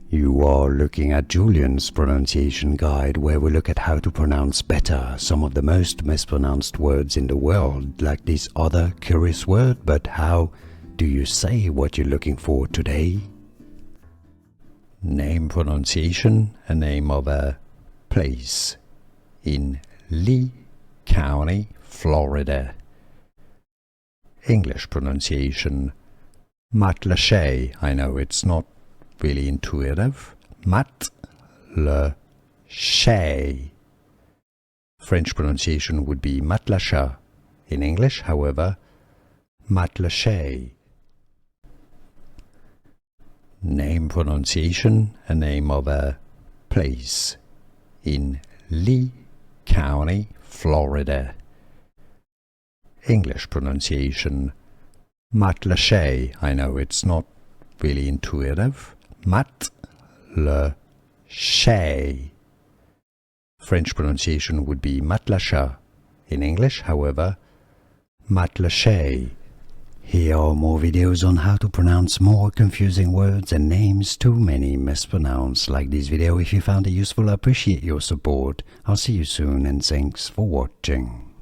You are looking at Julian's pronunciation guide, where we look at how to pronounce better some of the most mispronounced words in the world, like this other curious word. But how do you say what you're looking for today? Name pronunciation, a name of a place in Lee County, Florida. English pronunciation, Matlacha. I know it's not really intuitive. Matlacha. French pronunciation would be Matlacha. In English, however, Matlacha. Name pronunciation, a name of a place in Lee County, Florida. English pronunciation, Matlacha. I know it's not really intuitive. Matlacha. French pronunciation would be Matlacha. In English, however, Matlacha. Here are more videos on how to pronounce more confusing words and names too many mispronounced. Like this video if you found it useful. I appreciate your support. I'll see you soon and thanks for watching.